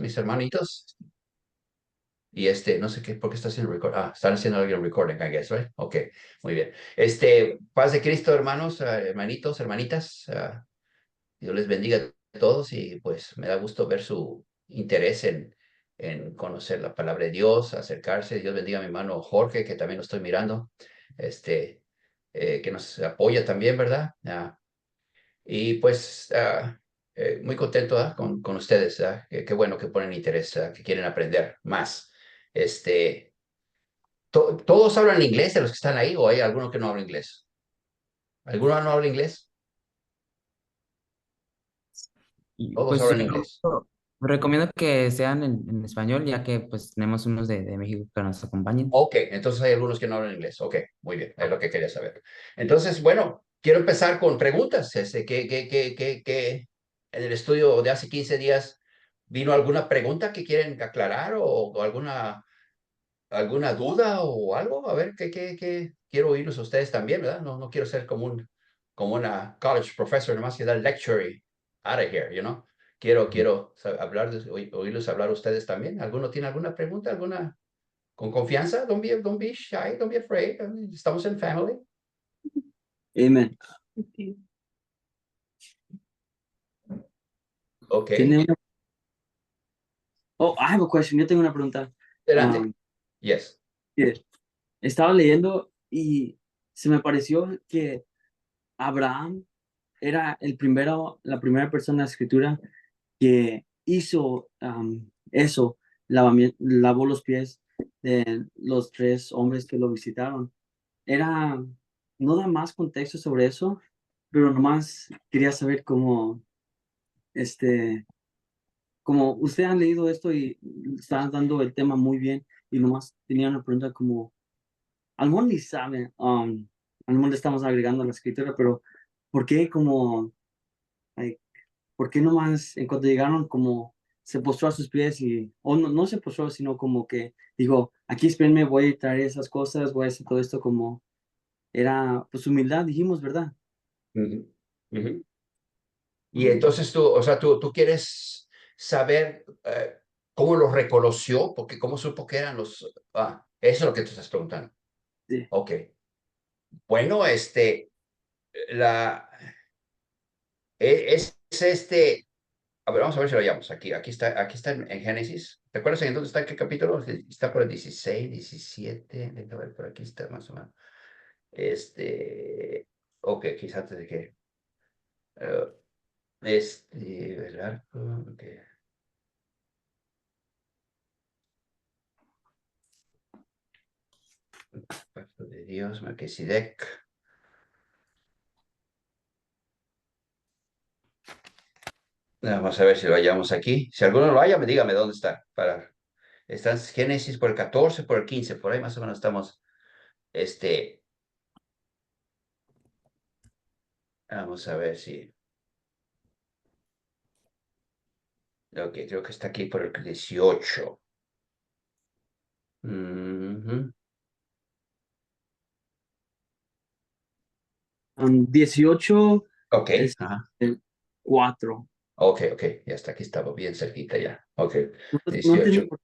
mis hermanitos. Y no sé qué, ¿por qué está haciendo record? Están haciendo algo recording, I guess, right? Ok, muy bien. Paz de Cristo, hermanos, hermanitos, hermanitas. Dios les bendiga a todos y pues me da gusto ver su interés en conocer la palabra de Dios, acercarse. Dios bendiga a mi hermano Jorge, que también lo estoy mirando, que nos apoya también, ¿verdad? Y pues muy contento con ustedes. Qué bueno que ponen interés, que quieren aprender más. ¿Todos hablan inglés de los que están ahí o hay alguno que no habla inglés? ¿Alguno no habla inglés? Y, Todos pues yo hablan inglés. recomiendo que sean en español, ya que pues tenemos unos de México que nos acompañen. Ok, entonces hay algunos que no hablan inglés. Ok, muy bien, es lo que quería saber. Entonces, bueno, quiero empezar con preguntas. En el estudio de hace 15 días vino alguna pregunta que quieren aclarar o alguna duda o algo? A ver, quiero oírlos a ustedes también, ¿verdad? No quiero ser como una college professor, nomás que dar lecture y out of here, you know? Quiero oírlos hablar a ustedes también. ¿Alguno tiene alguna pregunta? ¿Alguna? Con confianza, don't be shy, don't be afraid. Estamos en family. Amen. Ok, Tiene una... Oh, I have a question. Yo tengo una pregunta. adelante. Um, Yes. que estaba leyendo y se me pareció que Abraham era la primera persona en la escritura que hizo eso, lavó los pies de los tres hombres que lo visitaron. Era, no da más contexto sobre eso, pero nomás quería saber este, como ustedes han leído esto y están dando el tema muy bien y nomás tenía una pregunta como, a lo mejor ni saben, a lo mejor le estamos agregando a la escritura, pero ¿por qué like, por qué nomás en cuanto llegaron como se postró a sus pies y, o no se postró, sino como que dijo, aquí espérenme, voy a traer esas cosas, voy a hacer todo esto como era, pues humildad, dijimos, ¿verdad? Ujú, ujú. Y Mm, entonces o sea, tú quieres saber cómo los reconoció, porque cómo supo que eran los... eso es lo que tú estás preguntando. sí. Ok. Bueno, la, es a ver, vamos a ver si lo hallamos aquí. Aquí está en Génesis. ¿Te acuerdas en dónde está? ¿En qué capítulo? Está por el 16, 17. Déjame ver, por aquí está más o menos. Ok, quizás antes de que. eh, el arco. Ok. Pacto de Dios, Melquisedec. Vamos a ver si lo hallamos aquí. Si alguno lo haya, dígame dónde está. Está en Génesis por el 14, por el 15, por ahí más o menos estamos. Este, Vamos a ver si. Ok, creo que está aquí por el 18. Ujú. 18 Ok, es ajá. el 4. Ok, ya está, aquí estaba bien cerquita ya. Ok, No entiendo 18, por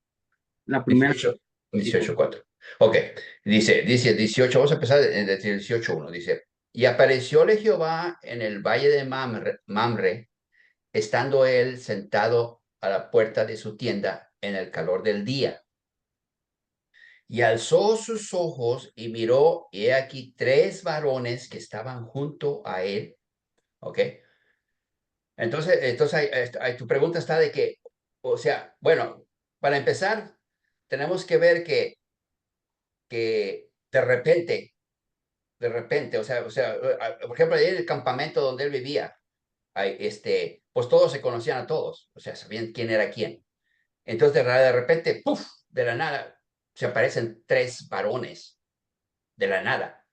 la primera 18, dijo. 18, 4. Ok, dice 18, vamos a empezar desde 18, 1. Dice, y aparecióle Jehová en el valle de Mamre, estando él sentado a la puerta de su tienda en el calor del día. Y alzó sus ojos y miró, y he aquí tres varones que estaban junto a él. Ok, entonces tu pregunta está de que, o sea, bueno, para empezar, tenemos que ver que de repente, por ejemplo, ahí en el campamento donde él vivía, pues todos se conocían a todos, o sea, sabían quién era quién. Entonces, de repente, ¡puf! De la nada, se aparecen tres varones, de la nada.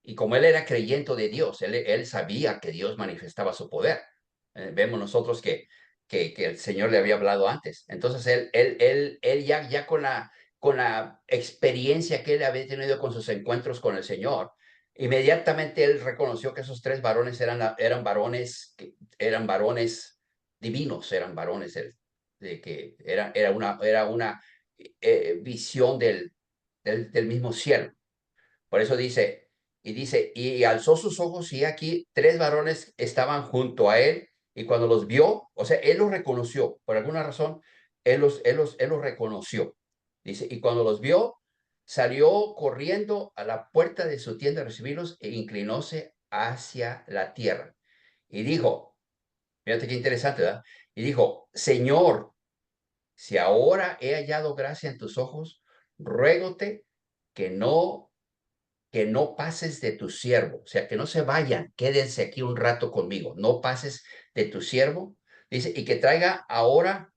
Y como él era creyente de Dios, él sabía que Dios manifestaba su poder. Vemos nosotros que el Señor le había hablado antes. Entonces, él ya con la experiencia que él había tenido con sus encuentros con el Señor, inmediatamente él reconoció que esos tres varones eran varones divinos, eran varones de que era una visión del mismo cielo. Por eso dice, y alzó sus ojos y aquí 3 varones estaban junto a él y cuando los vio, o sea, él los reconoció, por alguna razón, él los reconoció. Dice, y cuando los vio, salió corriendo a la puerta de su tienda a recibirlos e inclinóse hacia la tierra. Y dijo, fíjate qué interesante, ¿verdad? Y dijo, Señor, si ahora he hallado gracia en tus ojos, ruégote que no pases de tu siervo, o sea, que no se vayan, quédense aquí un rato conmigo, no pases de tu siervo, dice, y que traiga ahora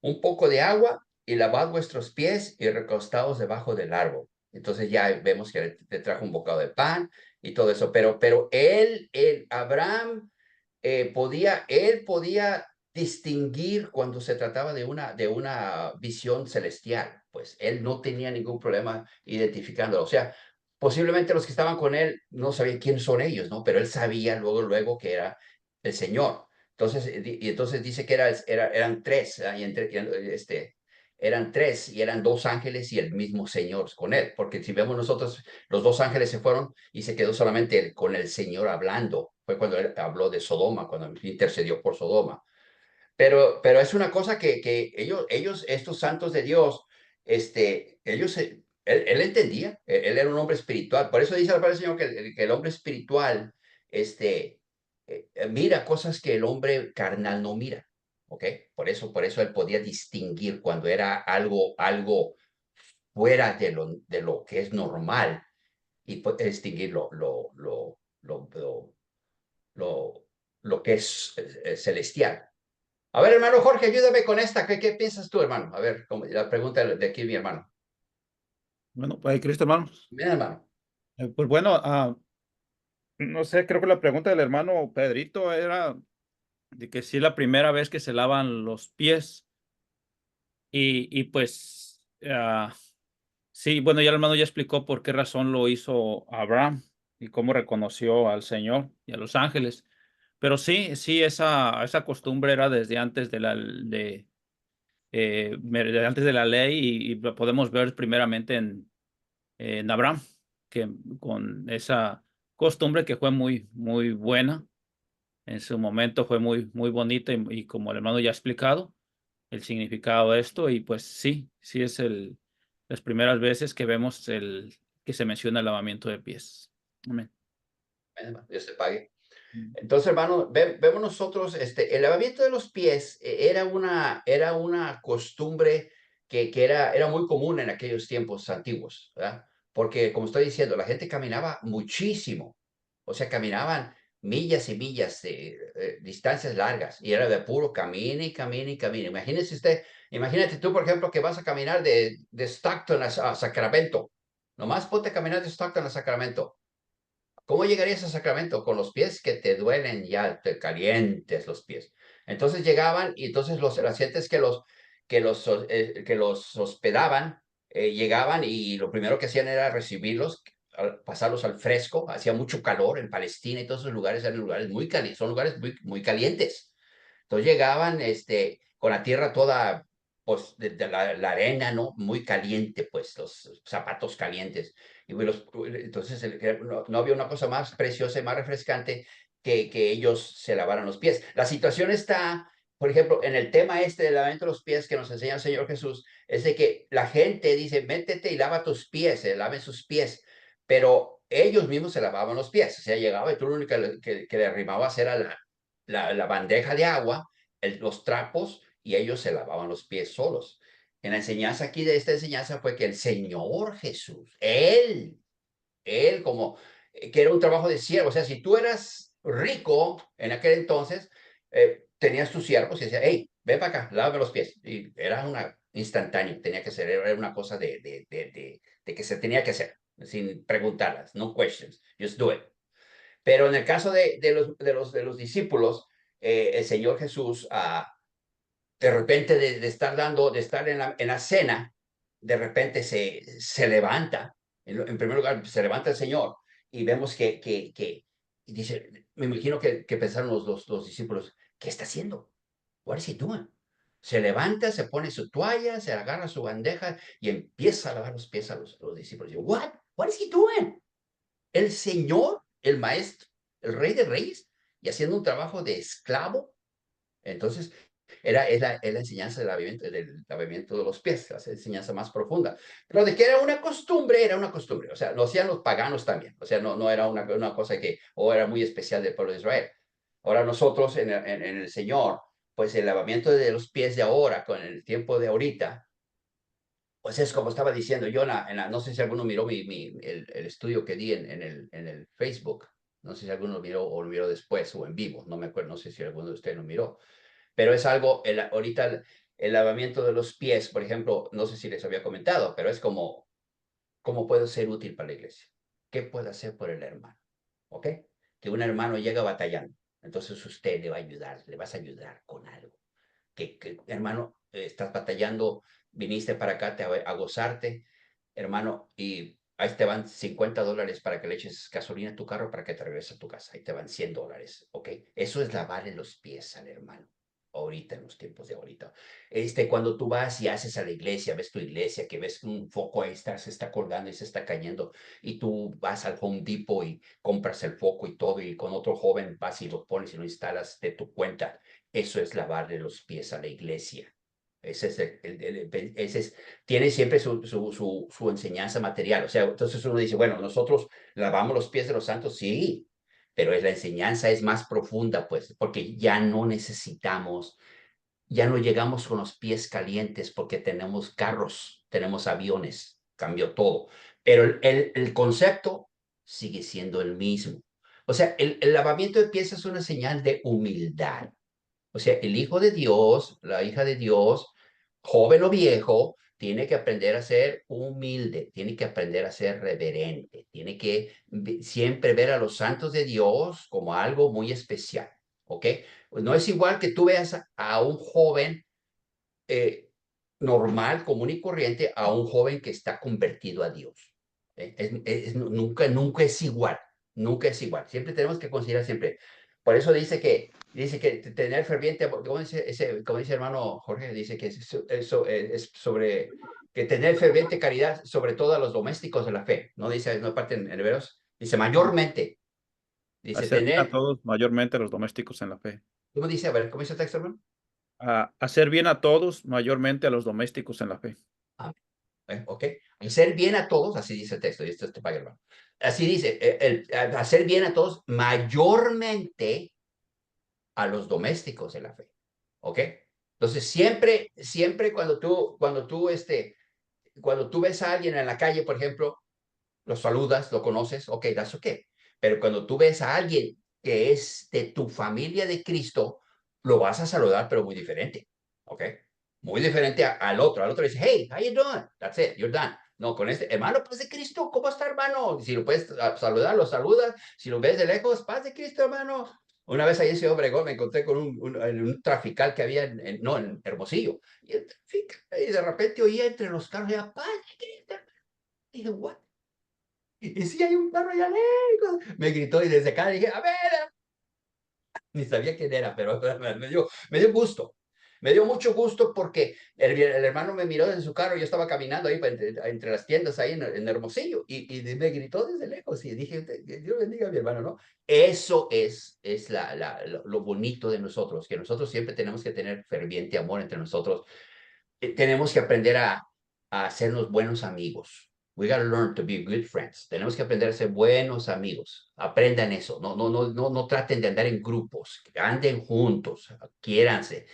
un poco de agua y lavad vuestros pies y recostaos debajo del árbol. Entonces ya vemos que le trajo un bocado de pan y todo eso, pero Abraham él podía distinguir cuando se trataba de una visión celestial, pues él no tenía ningún problema identificándolo. O sea, posiblemente los que estaban con él no sabían quiénes son ellos, ¿no? Pero él sabía luego que era el Señor. Entonces, y entonces dice que eran 3, eran 3 y eran 2 ángeles y el mismo Señor con él, porque si vemos nosotros, los 2 ángeles se fueron y se quedó solamente con el Señor hablando. Fue cuando él habló de Sodoma, cuando intercedió por Sodoma. Pero es una cosa que ellos, estos santos de Dios, él entendía, él era un hombre espiritual. Por eso dice la palabra del Señor que el hombre espiritual, mira cosas que el hombre carnal no mira, ¿ok? Por eso él podía distinguir cuando era algo fuera de lo que es normal y distinguir lo, lo que es celestial. A ver, hermano Jorge, ayúdame con esta. ¿Qué piensas tú, hermano? A ver, la pregunta de aquí, mi hermano. Bueno, pues Cristo, hermano. Mira, hermano. Pues bueno, no sé, creo que la pregunta del hermano Pedrito era de que si es la primera vez que se lavan los pies. Y pues, sí, bueno, ya el hermano ya explicó por qué razón lo hizo Abraham y cómo reconoció al Señor y a los ángeles. Pero sí, esa costumbre era desde antes antes de la ley y lo podemos ver primeramente en Abraham, que con esa costumbre que fue muy, muy buena. En su momento fue muy, muy bonita y como el hermano ya ha explicado el significado de esto y pues sí es las primeras veces que vemos que se menciona el lavamiento de pies. Amén. Dios te pague. Entonces, hermano, vemos nosotros, el lavamiento de los pies era una costumbre que era muy común en aquellos tiempos antiguos, ¿verdad? Porque, como estoy diciendo, la gente caminaba muchísimo, o sea, caminaban millas y millas de distancias largas y era de puro camine y camine y camine. Imagínate tú, por ejemplo, que vas a caminar de Stockton a Sacramento. Nomás ponte a caminar de Stockton a Sacramento. ¿Cómo llegarías a Sacramento? Con los pies que te duelen ya, te calientes los pies. Entonces llegaban y entonces los pacientes que los hospedaban llegaban y lo primero que hacían era recibirlos, pasarlos al fresco. Hacía mucho calor en Palestina y todos esos lugares eran lugares muy calientes, son lugares muy, muy calientes. Entonces llegaban con la tierra toda, pues, de la arena, ¿no? Muy caliente, pues, los zapatos calientes. Y entonces no había una cosa más preciosa y más refrescante que ellos se lavaran los pies. La situación está, por ejemplo, en el tema del lavamiento de los pies que nos enseña el Señor Jesús, es de que la gente dice, métete y lava tus pies, lave sus pies, pero ellos mismos se lavaban los pies. O sea, llegaba y tú lo único que le arrimabas era la bandeja de agua, los trapos, y ellos se lavaban los pies solos. En la enseñanza aquí de esta enseñanza fue que el Señor Jesús, Él como, que era un trabajo de siervo, o sea, si tú eras rico en aquel entonces, tenías tus siervos y decía, hey, ven para acá, lávame los pies. Y era una instantáneo, tenía que ser, era una cosa de que se tenía que hacer, sin preguntarlas, no questions, just do it. Pero en el caso de los discípulos, el Señor Jesús, de repente de estar en la cena, de repente se levanta. En primer lugar, se levanta el Señor y vemos que y dice, me imagino que pensaron los discípulos, ¿qué está haciendo? What is he doing? Se levanta, se pone su toalla, se agarra su bandeja y empieza a lavar los pies a los discípulos. Y yo, What is he doing? El Señor, el Maestro, el Rey de Reyes, y haciendo un trabajo de esclavo. Entonces, es la enseñanza del lavamiento de los pies, la enseñanza más profunda. Pero de que era una costumbre, era una costumbre. O sea, lo hacían los paganos también. O sea, no era una cosa que, era muy especial del pueblo de Israel. Ahora nosotros en el Señor, pues el lavamiento de los pies de ahora, con el tiempo de ahorita, pues es como estaba diciendo yo, no sé si alguno miró el estudio que di en el Facebook. No sé si alguno lo miró o lo miró después o en vivo. No me acuerdo, no sé si alguno de ustedes lo miró. Pero es algo, ahorita el lavamiento de los pies, por ejemplo, no sé si les había comentado, pero es como, ¿cómo puede ser útil para la iglesia? ¿Qué puede hacer por el hermano? ¿Ok? Que un hermano llega batallando. Entonces usted le va a ayudar, le vas a ayudar con algo. Que hermano, estás batallando, viniste para acá a gozarte, hermano, y ahí te van $50 para que le eches gasolina a tu carro para que te regreses a tu casa. Ahí te van $100, ¿ok? Eso es lavarle los pies al hermano. Ahorita, en los tiempos de ahorita. Cuando tú vas y haces a la iglesia, ves tu iglesia, que ves un foco ahí se está colgando y se está cayendo, y tú vas al Home Depot y compras el foco y todo, y con otro joven vas y lo pones y lo instalas de tu cuenta. Eso es lavarle los pies a la iglesia. Ese es tiene siempre su enseñanza material. O sea, entonces uno dice, bueno, nosotros lavamos los pies de los santos, sí, pero la enseñanza es más profunda, pues, porque ya no necesitamos, ya no llegamos con los pies calientes porque tenemos carros, tenemos aviones, cambió todo. Pero el concepto sigue siendo el mismo. O sea, el lavamiento de pies es una señal de humildad. O sea, el hijo de Dios, la hija de Dios, joven o viejo, tiene que aprender a ser humilde, tiene que aprender a ser reverente, tiene que siempre ver a los santos de Dios como algo muy especial, ¿ok? No es igual que tú veas a un joven eh, normal, común y corriente, a un joven que está convertido a Dios. Nunca es igual, nunca es igual. Siempre tenemos que considerar siempre. Por eso dice que tener ferviente, como dice hermano Jorge, dice que eso es sobre que tener ferviente caridad sobre todo a los domésticos de la fe. No dice, no parte en Hebreos, dice mayormente, dice Hacer bien a tener, todos, mayormente a los domésticos en la fe. ¿cómo dice? A ver, ¿cómo dice el texto, hermano? Hacer bien a todos, mayormente a los domésticos en la fe. ¿Ok? Hacer bien a todos, así dice el texto, y esto es para hermano. Así dice, hacer bien a todos, mayormente a los domésticos de la fe. ¿Ok? Entonces, siempre cuando tú ves a alguien en la calle, por ejemplo, lo saludas, lo conoces, ok, that's ok. Pero cuando tú ves a alguien que es de tu familia de Cristo, lo vas a saludar, pero muy diferente, ok. Muy diferente al otro. Al otro le dice, hey, how you doing? That's it, you're done. No, con este, hermano, paz de Cristo, ¿cómo está, hermano? Si lo puedes saludar, lo saludas. Si lo ves de lejos, paz de Cristo, hermano. Una vez ahí en Ciudad Obregón me encontré con un trafical que había en Hermosillo. Y de repente oía entre los carros, ya, paz de Cristo. Y dije, what? Y sí, hay un perro allá lejos. Me gritó y desde acá dije, a ver, ni sabía quién era, pero me dio gusto. Me dio mucho gusto porque el hermano me miró desde su carro, yo estaba caminando ahí entre las tiendas ahí en Hermosillo y me gritó desde lejos y dije, Dios bendiga a mi hermano, ¿no? Eso es lo bonito de nosotros, que nosotros siempre tenemos que tener ferviente amor entre nosotros. Tenemos que aprender a hacernos buenos amigos. We gotta learn to be good friends. Tenemos que aprender a ser buenos amigos. Aprendan eso. No traten de andar en grupos. Anden juntos. Quiéranse.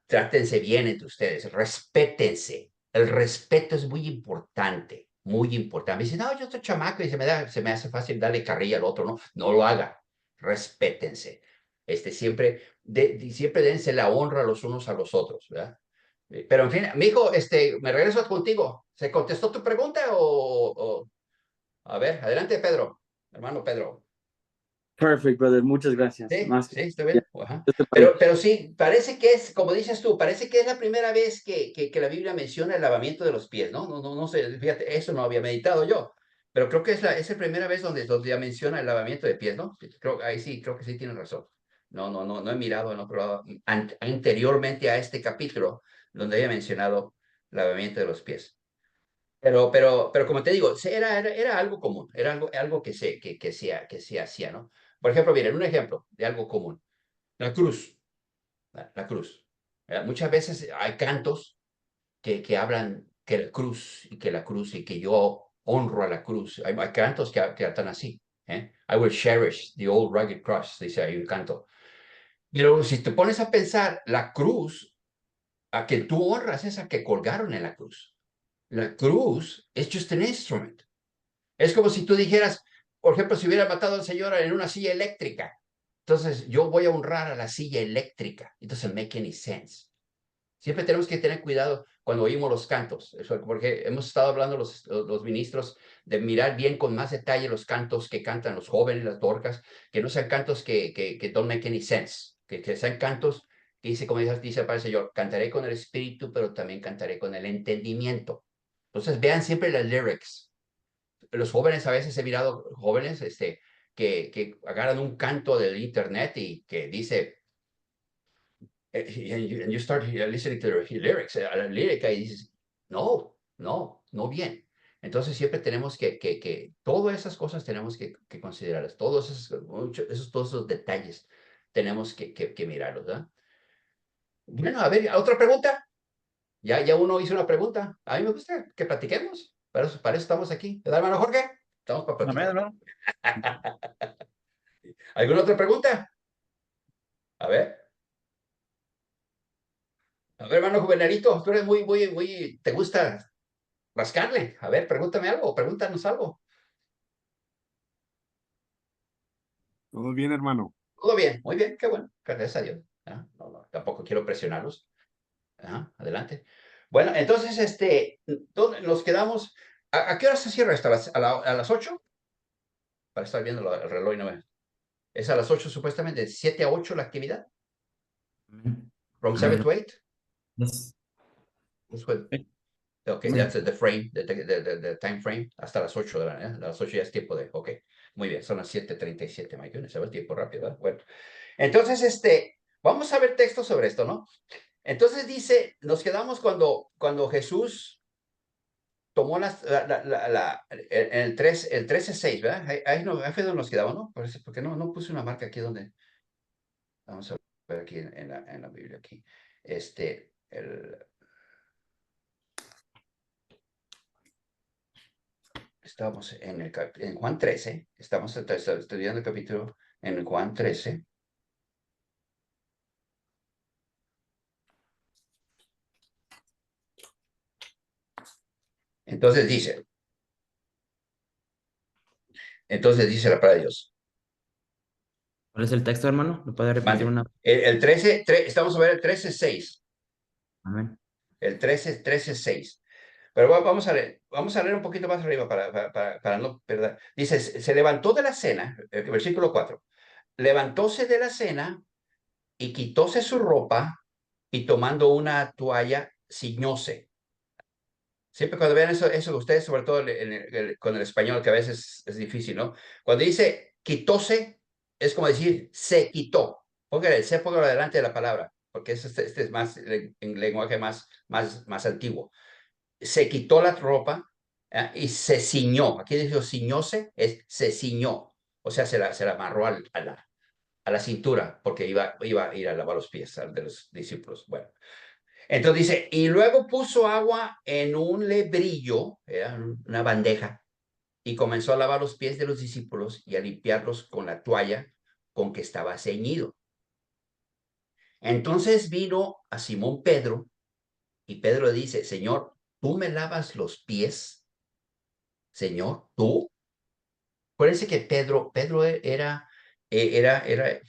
Trátense bien entre ustedes. Respétense. El respeto es muy importante. Muy importante. Me dicen, no, yo estoy chamaco y se me hace fácil darle carrilla al otro. No lo haga. Respétense. Siempre dense la honra los unos a los otros, ¿verdad? Pero en fin, amigo, me regreso contigo. ¿Se contestó tu pregunta A ver, adelante, Pedro, hermano Pedro. Perfect, brother. Muchas gracias. Sí, Más sí, está ya, bien. Ajá. yo te pagué. Pero sí, parece que es, como dices tú, parece que es la primera vez que la Biblia menciona el lavamiento de los pies, ¿no? No sé, fíjate, eso no había meditado yo, pero creo que es la primera vez donde ya menciona el lavamiento de pies, ¿no? Ahí sí, creo que sí tienen razón. No he mirado en otro lado anteriormente a este capítulo donde haya mencionado lavamiento de los pies. Pero como te digo, era algo común, era algo que se hacía, ¿no? Por ejemplo, miren, un ejemplo de algo común. La cruz, la cruz. Muchas veces hay cantos que hablan que la cruz y que la cruz y que yo honro a la cruz. Hay cantos que están así. I will cherish the old rugged cross, dice hay un canto. Pero si te pones a pensar, la cruz, a que tú honras es a que colgaron en la cruz. La cruz es just an instrument. Es como si tú dijeras, por ejemplo, si hubiera matado al Señor en una silla eléctrica. Entonces, yo voy a honrar a la silla eléctrica. It doesn't make any sense. Siempre tenemos que tener cuidado cuando oímos los cantos, porque hemos estado hablando los ministros de mirar bien con más detalle los cantos que cantan los jóvenes, las dorcas, que no sean cantos que don't make any sense, que sean cantos que dice, como dice el Padre Señor, cantaré con el espíritu, pero también cantaré con el entendimiento. Entonces, vean siempre las lyrics. Los jóvenes, a veces he mirado jóvenes que agarran un canto del internet y que dice, and you start listening to the lyrics, a la lírica, y dices, no bien. Entonces siempre tenemos que todas esas cosas tenemos que considerarlas, todos esos detalles tenemos que mirarlos, ¿verdad? Bueno, a ver, ¿otra pregunta? Ya uno hizo una pregunta. A mí me gusta que platiquemos. Para eso estamos aquí. ¿Verdad, hermano Jorge? Estamos para Amén, platicar. hermano. ¿Alguna otra pregunta? A ver. A ver, hermano Juvenalito, tú eres muy, ¿te gusta rascarle? A ver, pregúntame algo, pregúntanos algo. Todo bien, hermano. Todo bien, muy bien, qué bueno, gracias a Dios. No, tampoco quiero presionarlos. Adelante. Bueno, entonces, ¿dónde nos quedamos? ¿A qué hora se cierra esto? ¿A las 8? Para estar viendo el reloj y no me... ¿Es a las 8 supuestamente? ¿7 a 8 la actividad? Amén. ¿From 7 to 8? Yes. Okay, Sí. that's the frame, the time frame, hasta las 8 de la mañana. A las 8 ya es tiempo de, ok, muy bien, son las 7:37, my goodness, se va el tiempo rápido, ¿verdad? Bueno, entonces, vamos a ver textos sobre esto, ¿no? Entonces dice, nos quedamos cuando Jesús tomó en el 13:6, ¿verdad? Ahí fue donde nos quedamos, ¿no? Porque no puse una marca aquí donde, vamos a ver aquí en la Biblia, aquí, estamos en Juan 13, estamos estudiando el capítulo en Juan 13. Entonces dice la palabra de Dios. ¿Cuál es el texto, hermano? ¿Lo puede repetir Mande. una? El 13, estamos a ver el 13:6. Amén. El 13:6. Pero vamos a leer un poquito más arriba para no perder. Dice, se levantó de la cena, versículo 4. Levantóse de la cena y quitóse su ropa y tomando una toalla ciñóse. Siempre cuando vean eso ustedes, sobre todo con el español, que a veces es difícil, ¿no? Cuando dice quitóse, es como decir se quitó. Póngale el se, póngalo delante de la palabra, porque este es más en lenguaje más antiguo. Se quitó la ropa y se ciñó. Aquí dice ciñóse, se ciñó. O sea, se la amarró a la cintura, porque iba a ir a lavar los pies de los discípulos. Bueno. Entonces dice, y luego puso agua en un lebrillo, una bandeja, y comenzó a lavar los pies de los discípulos y a limpiarlos con la toalla con que estaba ceñido. Entonces vino a Simón Pedro, y Pedro dice, Señor, ¿tú me lavas los pies? Señor, ¿tú? Acuérdense que Pedro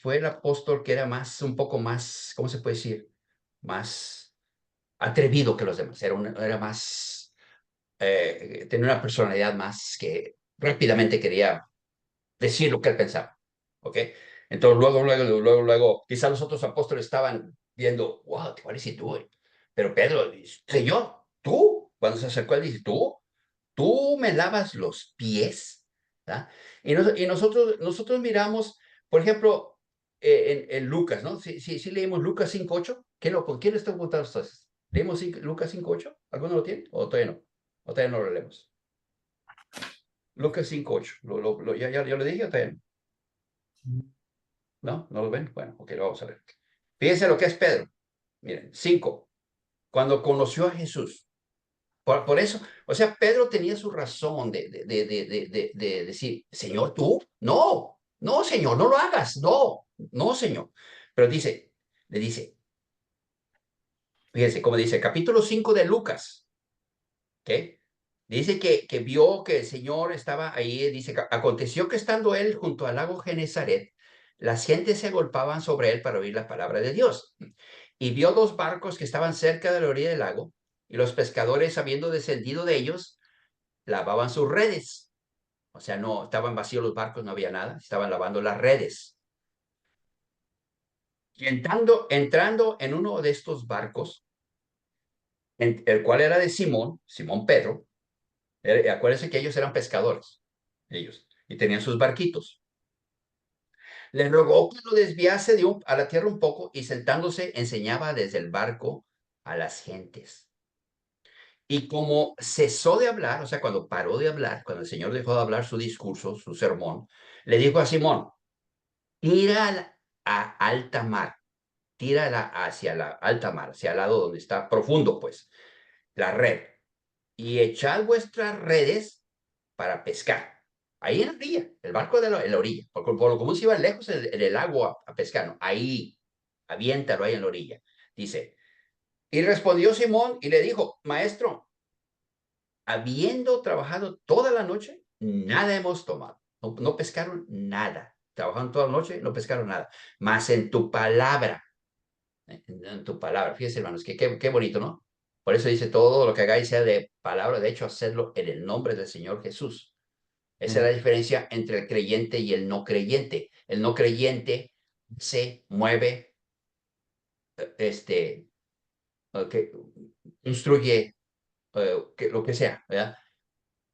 fue el apóstol que era un poco más, ¿cómo se puede decir? Más atrevido que los demás, era más, tenía una personalidad más que rápidamente quería decir lo que él pensaba, ¿ok? Entonces luego, quizás los otros apóstoles estaban viendo, wow, what is he doing? Pero Pedro dice, Señor, ¿tú? Cuando se acercó él dice, ¿tú me lavas los pies? ¿Ah? Y nosotros miramos, por ejemplo, en Lucas, ¿no? Sí leímos Lucas 5:8. ¿Con quién está votando ustedes? ¿Leímos Lucas 5:8? ¿Alguno lo tiene? ¿O todavía no? ¿O todavía no lo leemos? Lucas 5:8. ¿Ya lo dije o todavía no? ¿No? ¿No lo ven? Bueno, ok, lo vamos a ver. Fíjense lo que es Pedro. Miren, 5. Cuando conoció a Jesús. Por eso, o sea, Pedro tenía su razón de decir, Señor, ¿tú? No, no, Señor, no lo hagas. No, no, Señor. Pero le dice, fíjense, como dice, capítulo 5 de Lucas, ¿ok? Dice que vio que el Señor estaba ahí, dice, aconteció que estando él junto al lago Genezaret, las gentes se agolpaban sobre él para oír la palabra de Dios. Y vio 2 barcos que estaban cerca de la orilla del lago, y los pescadores, habiendo descendido de ellos, lavaban sus redes. O sea, no, estaban vacíos los barcos, no había nada, estaban lavando las redes. Y entrando en uno de estos barcos, el cual era de Simón Pedro, acuérdense que ellos eran pescadores, ellos, y tenían sus barquitos. Le rogó que lo desviase a la tierra un poco y sentándose enseñaba desde el barco a las gentes. Y como cesó de hablar, o sea, cuando paró de hablar, cuando el Señor dejó de hablar su discurso, su sermón, le dijo a Simón, tira a alta mar, tírala hacia la alta mar, hacia el lado donde está profundo, pues, la red, y echad vuestras redes para pescar. Ahí en la orilla, el barco en la orilla, por lo común se iba lejos en el agua a pescar, ¿no? Ahí, aviéntalo ahí en la orilla. Dice, y respondió Simón y le dijo, maestro, habiendo trabajado toda la noche, nada hemos tomado. No pescaron nada. Trabajaron toda la noche, no pescaron nada. Mas en tu palabra, fíjense hermanos, qué bonito, ¿no? Por eso dice, todo lo que hagáis sea de palabra, de hecho, hacerlo en el nombre del Señor Jesús. Esa es la diferencia entre el creyente y el no creyente. El no creyente se mueve, okay, instruye, lo que sea, ¿verdad?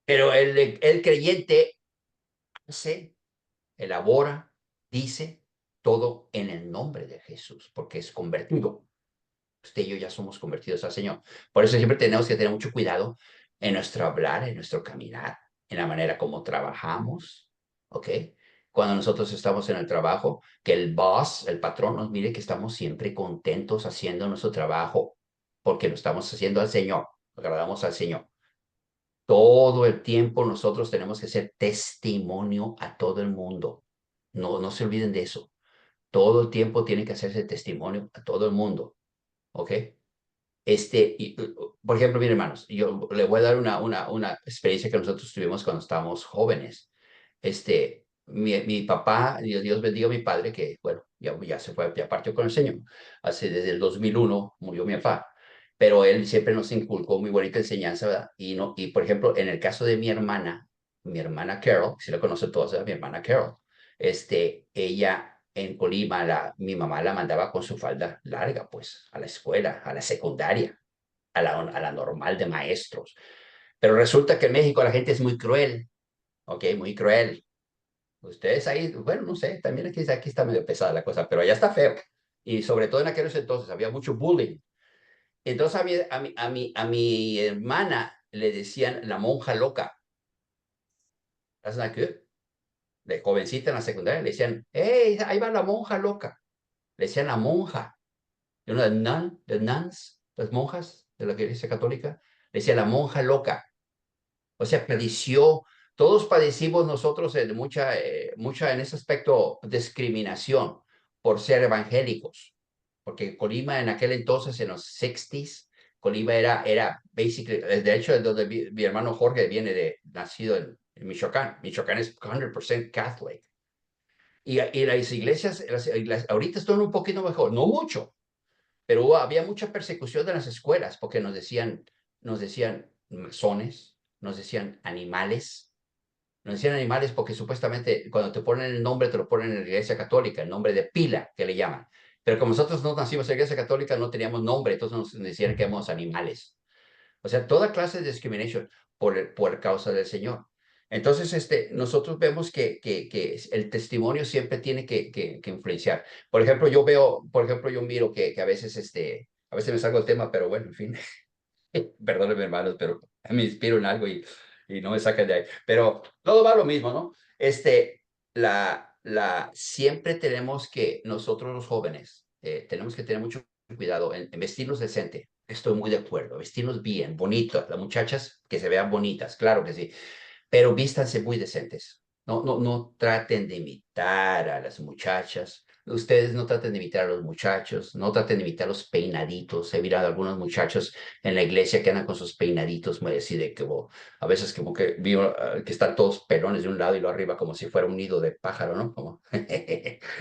Pero el creyente hace, elabora, dice todo en el nombre de Jesús, porque es convertido. Usted y yo ya somos convertidos al Señor. Por eso siempre tenemos que tener mucho cuidado en nuestro hablar, en nuestro caminar, en la manera como trabajamos, ¿ok? Cuando nosotros estamos en el trabajo, que el boss, el patrón nos mire que estamos siempre contentos haciendo nuestro trabajo, porque lo estamos haciendo al Señor, agradamos al Señor. Todo el tiempo nosotros tenemos que ser testimonio a todo el mundo. No se olviden de eso. Todo el tiempo tiene que hacerse testimonio a todo el mundo. ¿Ok? Por ejemplo, miren, hermanos, yo le voy a dar una experiencia que nosotros tuvimos cuando estábamos jóvenes. Mi papá, Dios bendiga a mi padre, que, bueno, ya se fue, ya partió con el Señor. Desde el 2001 murió mi papá. Pero él siempre nos inculcó muy bonita enseñanza, ¿verdad? Y por ejemplo, en el caso de mi hermana Carol, si la conocen todos, ¿verdad? Mi hermana Carol, ella en Colima, mi mamá la mandaba con su falda larga, pues, a la escuela, a la secundaria, a la normal de maestros. Pero resulta que en México la gente es muy cruel, ¿ok? Muy cruel. Ustedes ahí, bueno, no sé, también aquí está medio pesada la cosa, pero allá está feo. Y sobre todo en aquellos entonces había mucho bullying. Entonces a mi hermana le decían la monja loca. ¿That's not good? De jovencita en la secundaria le decían, hey, ahí va la monja loca. Le decían la monja. Y una de nuns, las monjas de la Iglesia Católica, le decía la monja loca. O sea, padeció, todos padecimos nosotros mucha en ese aspecto discriminación por ser evangélicos. Porque Colima en aquel entonces, en los 60s, Colima era basically, de hecho, de donde mi hermano Jorge nacido en Michoacán. Michoacán es 100% Catholic. Y las iglesias, ahorita están un poquito mejor, no mucho, pero había mucha persecución de las escuelas porque nos decían masones, nos decían animales porque supuestamente cuando te ponen el nombre te lo ponen en la iglesia católica, el nombre de pila que le llaman. Pero como nosotros no nacimos en la iglesia católica no teníamos nombre, entonces nos decían que éramos animales. O sea, toda clase de discriminación por causa del Señor. Entonces, nosotros vemos que el testimonio siempre tiene que influenciar. Por ejemplo, yo miro que a veces me salgo del tema, pero bueno, en fin, perdónenme, hermanos, pero me inspiro en algo y no me sacan de ahí. Pero todo va a lo mismo, ¿no? Siempre nosotros los jóvenes, tenemos que tener mucho cuidado en vestirnos decente. Estoy muy de acuerdo, vestirnos bien, bonitas, las muchachas que se vean bonitas, claro que sí, pero vístanse muy decentes. No traten de imitar a las muchachas. Ustedes no traten de imitar a los muchachos, no traten de imitar los peinaditos. He mirado a algunos muchachos en la iglesia que andan con sus peinaditos, muy así de que a veces como que que están todos pelones de un lado y lo arriba como si fuera un nido de pájaro, ¿no? Como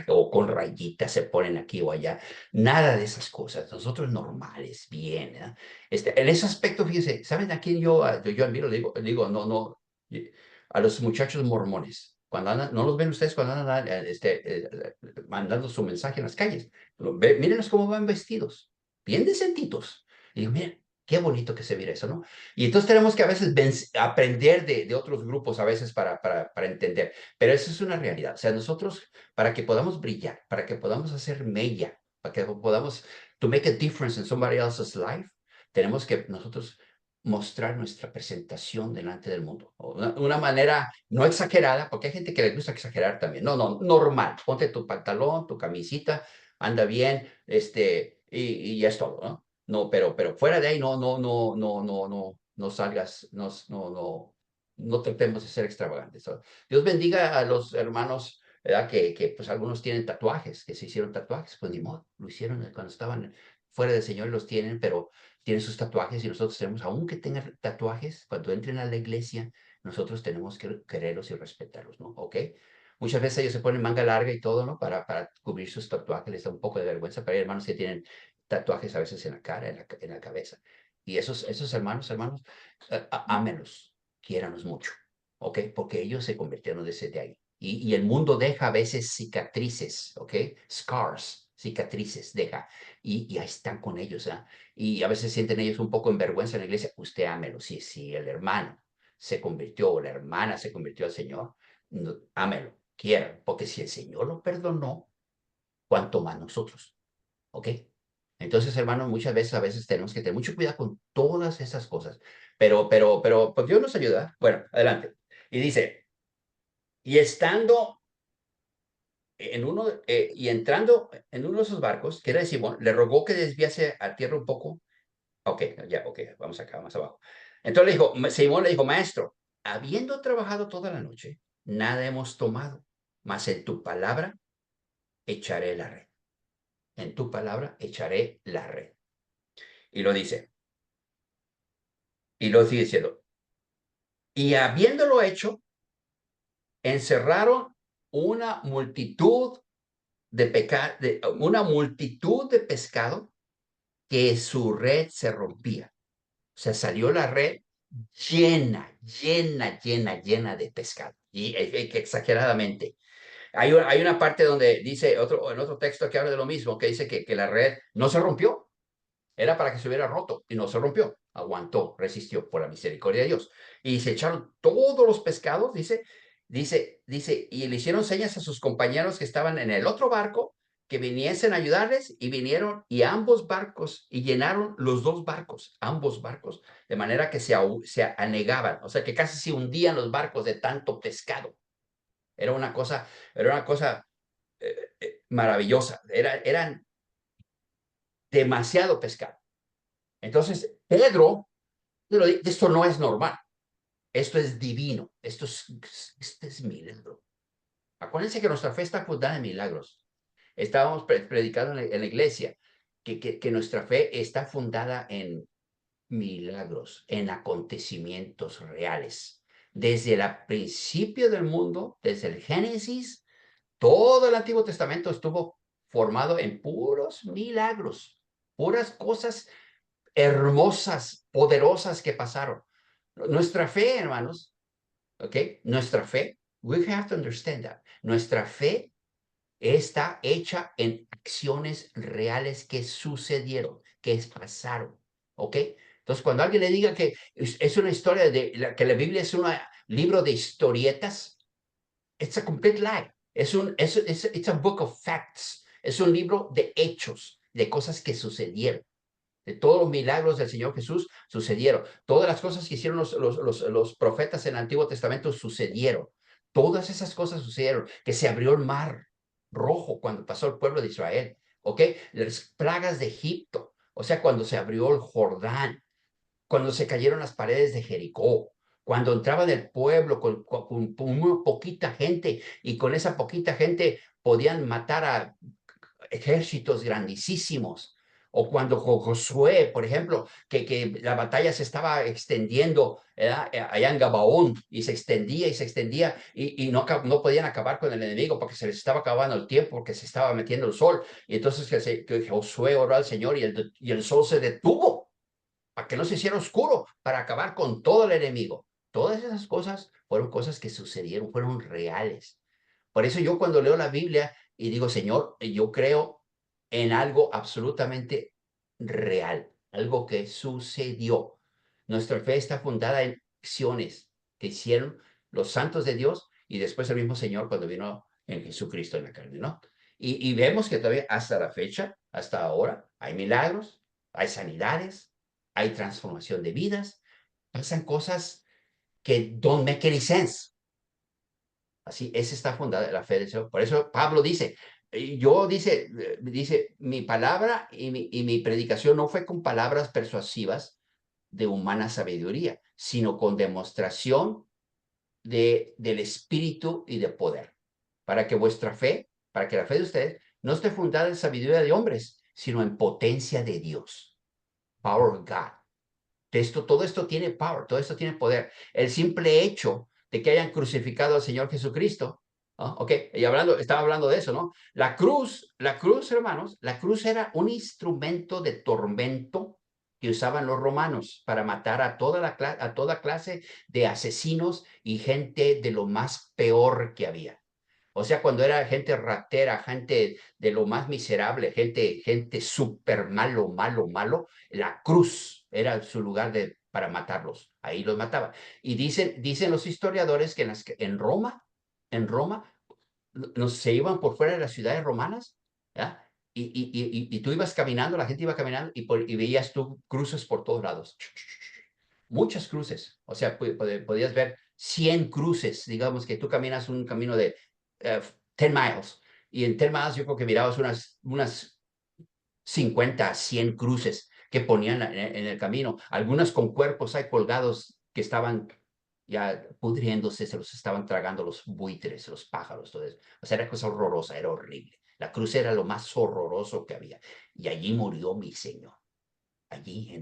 o con rayitas se ponen aquí o allá. Nada de esas cosas. Nosotros normales, bien, ¿eh? En ese aspecto, fíjense, ¿saben a quién yo admiro? Digo, no, a los muchachos mormones. Cuando andan, ¿no los ven ustedes cuando andan mandando su mensaje en las calles? Mírenlos cómo van vestidos, bien decentitos. Y digo, miren, qué bonito que se mira eso, ¿no? Y entonces tenemos que a veces aprender de otros grupos a veces para entender. Pero eso es una realidad. O sea, nosotros, para que podamos brillar, para que podamos hacer mella, para que podamos, to make a difference in somebody else's life, tenemos que nosotros mostrar nuestra presentación delante del mundo. Una manera no exagerada, porque hay gente que le gusta exagerar también. No, normal. Ponte tu pantalón, tu camisita, anda bien, y ya es todo, ¿no? No, pero fuera de ahí no salgas, no tratemos de ser extravagantes. Dios bendiga a los hermanos, ¿verdad? Que pues algunos tienen tatuajes, que se hicieron tatuajes, pues ni modo, lo hicieron cuando estaban fuera del Señor, los tienen, pero tienen sus tatuajes y nosotros tenemos, aunque tengan tatuajes, cuando entren a la iglesia, nosotros tenemos que quererlos y respetarlos, ¿no? ¿Ok? Muchas veces ellos se ponen manga larga y todo, ¿no? Para cubrir sus tatuajes, les da un poco de vergüenza, pero hay hermanos que tienen tatuajes a veces en la cara, en la cabeza. Y esos hermanos, ámenlos, quiéranos mucho, ¿ok? Porque ellos se convirtieron desde ahí. Y el mundo deja a veces cicatrices, ¿ok? Scars, cicatrices deja. Y ahí están con ellos, ¿ah? Y a veces sienten ellos un poco en vergüenza en la iglesia. Usted ámelo. Si el hermano se convirtió o la hermana se convirtió al Señor, ámelo, quiera. Porque si el Señor lo perdonó, ¿cuánto más nosotros? ¿Ok? Entonces, hermanos, a veces tenemos que tener mucho cuidado con todas esas cosas. Pero, pues Dios nos ayuda. Bueno, adelante. Y dice, y estando y entrando en uno de esos barcos, que era de Simón, le rogó que desviase a tierra un poco. Ok, vamos acá, más abajo. Entonces Simón le dijo, maestro, habiendo trabajado toda la noche, nada hemos tomado, mas en tu palabra echaré la red. En tu palabra echaré la red. Y lo dice, y lo sigue diciendo. Y habiéndolo hecho, encerraron una multitud una multitud de pescado que su red se rompía. O sea, salió la red llena de pescado. Y exageradamente. Hay una parte donde dice, en otro texto que habla de lo mismo, que dice que la red no se rompió. Era para que se hubiera roto y no se rompió. Aguantó, resistió por la misericordia de Dios. Y se echaron todos los pescados, y le hicieron señas a sus compañeros que estaban en el otro barco que viniesen a ayudarles y vinieron y ambos barcos y llenaron los dos barcos, ambos barcos, de manera que se anegaban, o sea que casi se hundían los barcos de tanto pescado. Era una cosa maravillosa, eran demasiado pescado. Entonces, Pedro, esto no es normal, esto es divino, esto es milagro. Acuérdense que nuestra fe está fundada en milagros. Estábamos predicando en la iglesia que nuestra fe está fundada en milagros, en acontecimientos reales. Desde el principio del mundo, desde el Génesis, todo el Antiguo Testamento estuvo formado en puros milagros, puras cosas hermosas, poderosas que pasaron. Nuestra fe, hermanos, ¿ok? Nuestra fe, we have to understand that. Nuestra fe está hecha en acciones reales que sucedieron, que pasaron. ¿ok? Entonces, cuando alguien le diga que es una historia que la Biblia es un libro de historietas, it's a complete lie. It's a book of facts. Es un libro de hechos, de cosas que sucedieron. De todos los milagros del Señor Jesús sucedieron. Todas las cosas que hicieron los profetas en el Antiguo Testamento sucedieron. Todas esas cosas sucedieron. Que se abrió el mar rojo cuando pasó el pueblo de Israel. ¿Ok? Las plagas de Egipto. O sea, cuando se abrió el Jordán. Cuando se cayeron las paredes de Jericó. Cuando entraban el pueblo con muy poquita gente. Y con esa poquita gente podían matar a ejércitos grandísimos. O cuando Josué, por ejemplo, que la batalla se estaba extendiendo allá en Gabaón y se extendía y no podían acabar con el enemigo porque se les estaba acabando el tiempo, porque se estaba metiendo el sol. Y entonces que Josué oró al Señor y el sol se detuvo para que no se hiciera oscuro, para acabar con todo el enemigo. Todas esas cosas fueron cosas que sucedieron, fueron reales. Por eso yo cuando leo la Biblia y digo, Señor, yo creo en algo absolutamente real, algo que sucedió. Nuestra fe está fundada en acciones que hicieron los santos de Dios y después el mismo Señor cuando vino en Jesucristo en la carne, ¿no? Y vemos que todavía hasta la fecha, hasta ahora, hay milagros, hay sanidades, hay transformación de vidas, pasan cosas que don't make any sense. Así, esa está fundada la fe del Señor. Por eso Pablo dice, dice, mi palabra y mi predicación no fue con palabras persuasivas de humana sabiduría, sino con demostración del Espíritu y de poder, para que para que la fe de ustedes no esté fundada en sabiduría de hombres, sino en potencia de Dios. Power of God. Todo esto tiene power, todo esto tiene poder. El simple hecho de que hayan crucificado al Señor Jesucristo, ¿no? Ok, y estaba hablando de eso, ¿no? La cruz, hermanos, la cruz era un instrumento de tormento que usaban los romanos para matar a toda clase de asesinos y gente de lo más peor que había. O sea, cuando era gente ratera, gente de lo más miserable, gente súper malo, la cruz era su lugar para matarlos. Ahí los mataba. Y dicen los historiadores que en Roma, se iban por fuera de las ciudades romanas, ¿ya? Y tú ibas caminando, la gente iba caminando y veías tú cruces por todos lados. Muchas cruces. O sea, podías ver 100 cruces. Digamos que tú caminas un camino de 10 miles. Y en 10 miles yo creo que mirabas unas 50 a 100 cruces que ponían en el camino. Algunas con cuerpos ahí colgados que estaban ya pudriéndose, se los estaban tragando los buitres, los pájaros, todo eso. O sea, era cosa horrorosa, era horrible. La cruz era lo más horroroso que había. Y allí murió mi Señor. Allí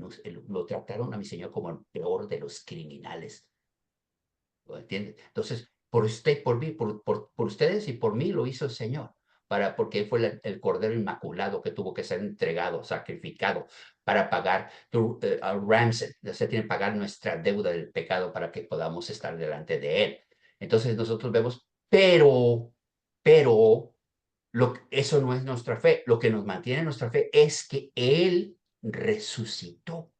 lo trataron a mi Señor como el peor de los criminales. ¿Lo entiendes? Entonces, por usted, por mí, por ustedes y por mí lo hizo el Señor. Porque fue el Cordero Inmaculado que tuvo que ser entregado, sacrificado, para pagar al ransom. O sea, tiene que pagar nuestra deuda del pecado para que podamos estar delante de Él. Entonces nosotros vemos, pero, eso no es nuestra fe. Lo que nos mantiene nuestra fe es que Él resucitó.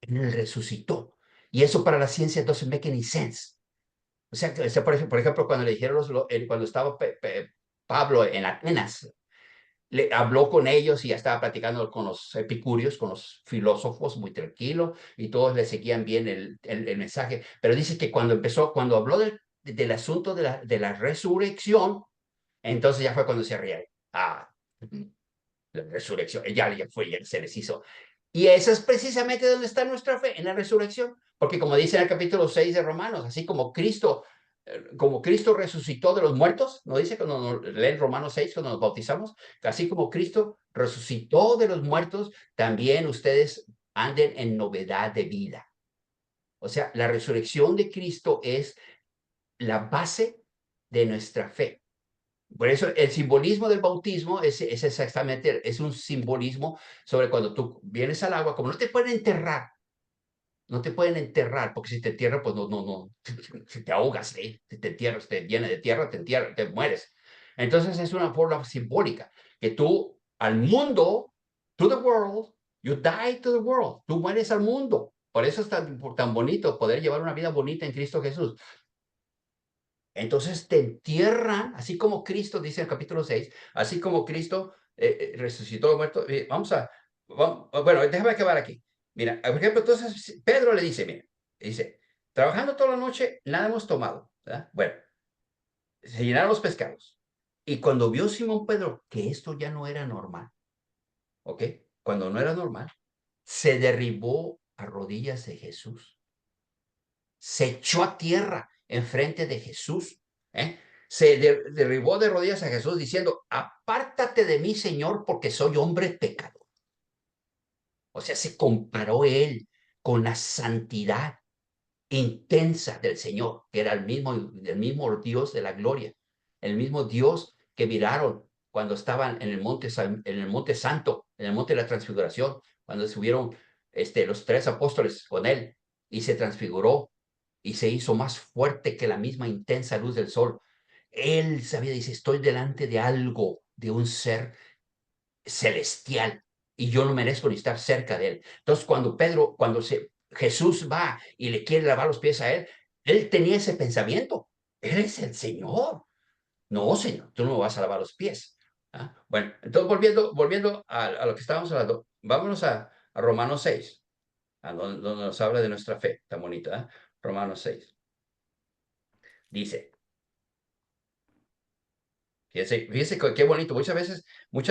Él resucitó. Y eso para la ciencia doesn't make any sense. O sea, por ejemplo, cuando le dijeron cuando estaba Pablo en Atenas, le habló con ellos y ya estaba platicando con los epicúreos, con los filósofos, muy tranquilo, y todos le seguían bien el mensaje. Pero dice que cuando habló del asunto de la resurrección, entonces ya fue cuando se rían. La resurrección, ya se les hizo. Y esa es precisamente donde está nuestra fe, en la resurrección. Porque como dice en el capítulo 6 de Romanos, así como Cristo resucitó de los muertos, ¿no dice cuando leen Romanos 6, cuando nos bautizamos? Así como Cristo resucitó de los muertos, también ustedes anden en novedad de vida. O sea, la resurrección de Cristo es la base de nuestra fe. Por eso el simbolismo del bautismo es exactamente, es un simbolismo sobre cuando tú vienes al agua, como no te pueden enterrar, porque si te entierran, pues no, te ahogas, te entierras, te llena de tierra, te entierras, te mueres. Entonces es una forma simbólica, que tú al mundo, to the world, You die to the world. Tú mueres al mundo. Por eso es tan bonito poder llevar una vida bonita en Cristo Jesús. Entonces te entierran, así como Cristo, dice en el capítulo 6, así como Cristo resucitó de muertos. Bueno, déjame acabar aquí. Mira, por ejemplo, entonces Pedro le dice, mira, dice, trabajando toda la noche, nada hemos tomado, ¿verdad? Bueno, se llenaron los pescados. Y cuando vio Simón Pedro que esto ya no era normal, ¿ok? Cuando no era normal, se derribó a rodillas de Jesús. Se echó a tierra enfrente de Jesús. Se derribó de rodillas a Jesús diciendo, apártate de mí, Señor, porque soy hombre pecador. O sea, se comparó él con la santidad intensa del Señor, que era el mismo Dios de la gloria, el mismo Dios que miraron cuando estaban en el monte santo, en el monte de la transfiguración, cuando subieron los 3 apóstoles con él y se transfiguró y se hizo más fuerte que la misma intensa luz del sol. Él sabía, dice, estoy delante de algo, de un ser celestial y yo no merezco ni estar cerca de él. Entonces, cuando Jesús va y le quiere lavar los pies a él tenía ese pensamiento. Él es el Señor. No, Señor, tú no me vas a lavar los pies. Bueno, entonces volviendo a lo que estábamos hablando, vámonos a Romanos 6, donde nos habla de nuestra fe, tan bonita, Romanos 6. Dice, fíjese qué bonito. Muchas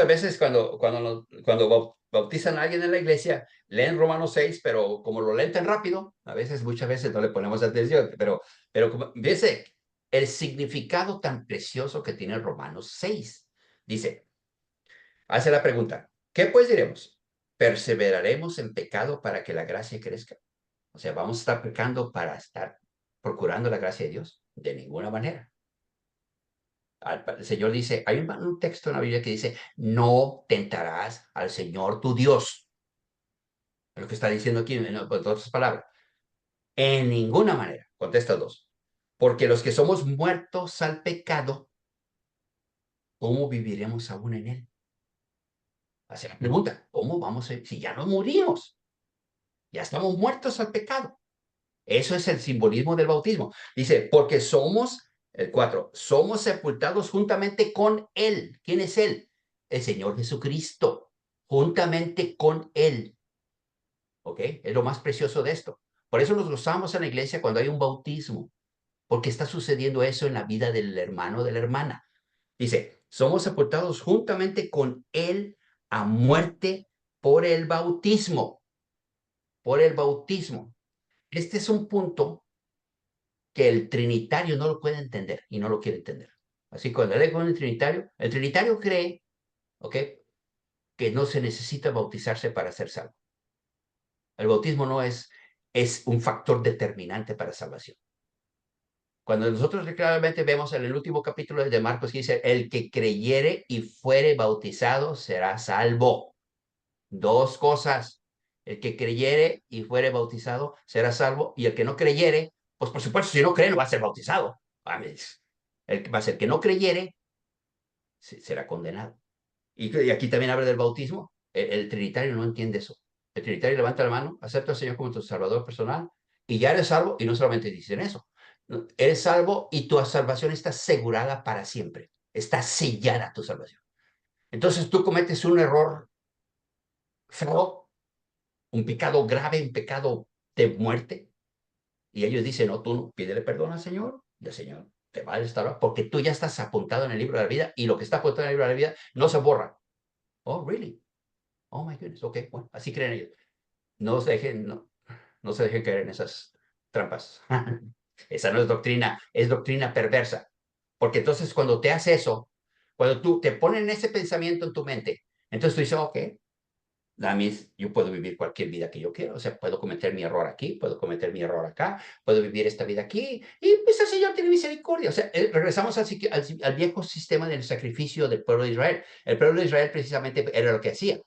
veces cuando bautizan a alguien en la iglesia, leen Romanos 6, pero como lo leen tan rápido, muchas veces no le ponemos atención. Pero fíjese el significado tan precioso que tiene Romanos 6. Dice, hace la pregunta, ¿qué pues diremos? ¿Perseveraremos en pecado para que la gracia crezca? O sea, ¿vamos a estar pecando para estar procurando la gracia de Dios? De ninguna manera. El Señor dice, hay un texto en la Biblia que dice, no tentarás al Señor tu Dios. Es lo que está diciendo aquí, en otras palabras. En ninguna manera, contesta 2. Porque los que somos muertos al pecado, ¿cómo viviremos aún en él? Hace la pregunta, ¿cómo vamos si ya no morimos? Ya estamos muertos al pecado. Eso es el simbolismo del bautismo. Dice, porque el 4, somos sepultados juntamente con Él. ¿Quién es Él? El Señor Jesucristo. Juntamente con Él. ¿Ok? Es lo más precioso de esto. Por eso nos gozamos en la iglesia cuando hay un bautismo. Porque está sucediendo eso en la vida del hermano o de la hermana. Dice, somos sepultados juntamente con Él a muerte por el bautismo. Por el bautismo. Este es un punto que el trinitario no lo puede entender y no lo quiere entender. Así que cuando lee con el trinitario cree, ¿ok?, que no se necesita bautizarse para ser salvo. El bautismo no es un factor determinante para salvación. Cuando nosotros claramente vemos en el último capítulo de Marcos que dice, el que creyere y fuere bautizado será salvo. 2 cosas. El que creyere y fuere bautizado será salvo, y el que no creyere, pues por supuesto, si no cree, no va a ser bautizado. El que no creyere será condenado. Y aquí también habla del bautismo. El trinitario no entiende eso. El trinitario levanta la mano, acepta al Señor como tu salvador personal, y ya eres salvo, y no solamente dicen eso. Eres salvo y tu salvación está asegurada para siempre. Está sellada tu salvación. Entonces tú cometes un error feo, un pecado grave, un pecado de muerte, y ellos dicen, no, tú no, pídele perdón al Señor, y el Señor te va a restaurar, porque tú ya estás apuntado en el libro de la vida, y lo que está apuntado en el libro de la vida no se borra. Oh, really? Oh, my goodness. Ok, bueno, así creen ellos. No se dejen caer en esas trampas. Esa no es doctrina, es doctrina perversa. Porque entonces cuando te hace eso, cuando tú te ponen ese pensamiento en tu mente, entonces tú dices, ok, yo puedo vivir cualquier vida que yo quiera, o sea, puedo cometer mi error aquí, puedo cometer mi error acá, puedo vivir esta vida aquí, y pues el Señor tiene misericordia. O sea, regresamos al viejo sistema del sacrificio del pueblo de Israel. El pueblo de Israel precisamente era lo que hacía.